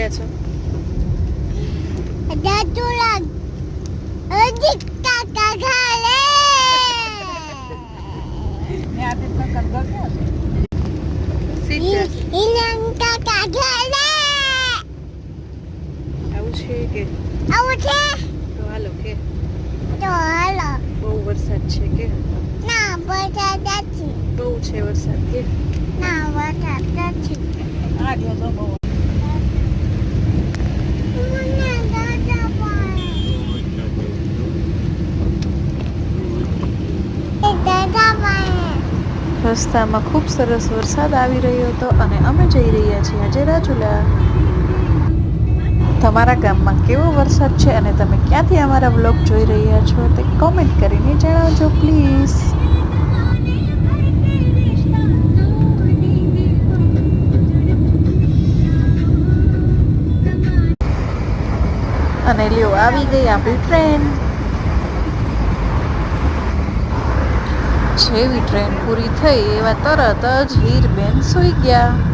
રહ્યા છો? આવું છે કે તો હાલો કે બહુ વરસાદ છે કે બહુ છે વરસાદ કે રસ્તામાં ખૂબ સરસ વરસાદ આવી રહ્યો હતો અને અમે જઈ રહ્યા છીએ આજે રાજુલા. તમારા ગામમાં કેવો વરસાદ છે અને તમે ક્યાંથી અમારા વ્લોગ જોઈ રહ્યા છો તે કોમેન્ટ કરીને જણાવજો પ્લીઝ. અને લ્યો આવી ગઈ આપણી ટ્રેન. જેવી ટ્રેન પૂરી થઈ એવા તરત જ હીરબેન સૂઈ ગયા.